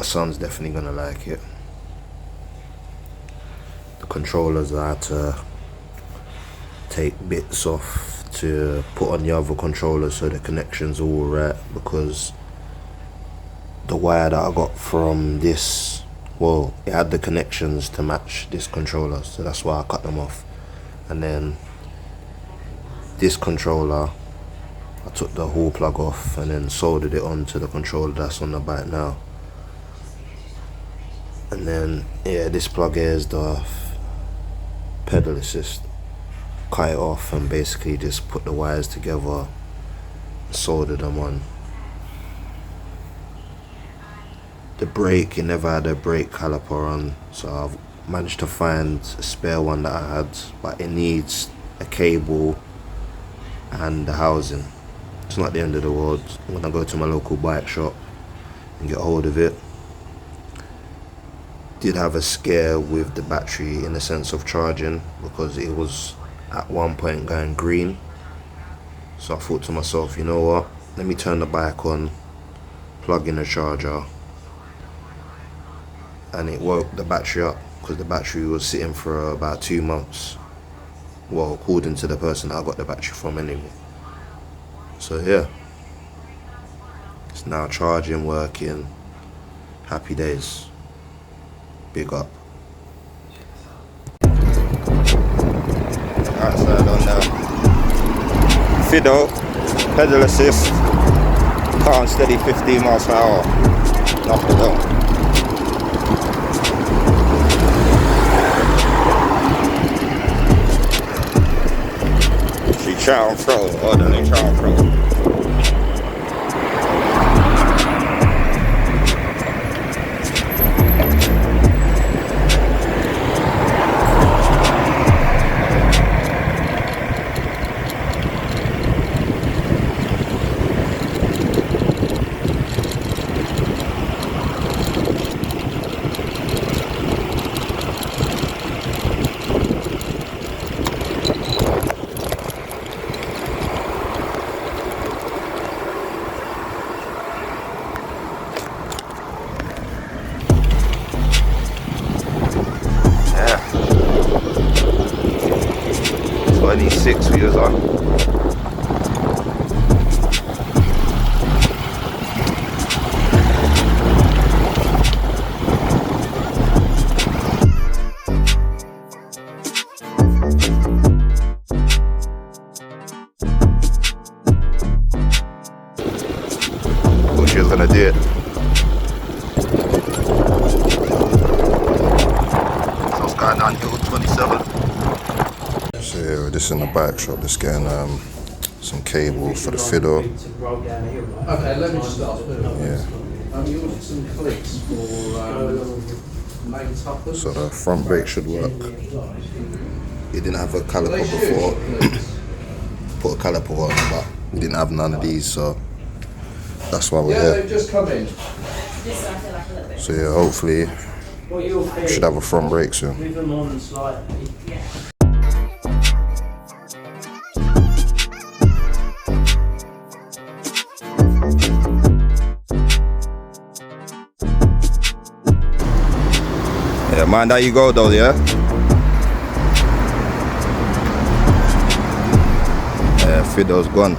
my son's definitely gonna like it. The controllers I had to take bits off to put on the other controllers so the connections are all right, because the wire that I got from this, well, it had the connections to match this controller, so that's why I cut them off. And then this controller, I took the hall plug off and then soldered it onto the controller that's on the bike now. And then yeah, this plug here is the pedal assist. Cut it off and basically just put the wires together, solder them on. The brake, it never had a brake caliper on, so I've managed to find a spare one that I had, but it needs a cable and the housing. It's not the end of the world. I'm gonna go to my local bike shop and get a hold of it. Did have a scare with the battery in the sense of charging, because it was at one point going green. So I thought to myself, you know what, let me turn the bike on, plug in a charger, and it woke the battery up, because the battery was sitting for about 2 months. Well, according to the person that I got the battery from anyway. So yeah, it's now charging, working, happy days. Big up. Outside on the fido, pedal assist, car on steady 15 miles per hour. Off the hill. She try on throw, or don't they try on throw? These 6 wheels on. Thought she was gonna do it. So it's going down hill 27. So yeah, we're just in the bike shop, just getting some cable for the fido. Okay, let me just start. Yeah. You wanted some clicks for main tuppers? So the front brake should work. It didn't have a caliper before. Put a caliper on, but we didn't have none of these, so that's why we're Yeah, here. they've just come in. So yeah, hopefully we should have a front brake soon. Move them on slightly. Yeah, mind how you go though, yeah? Yeah, fido's gone.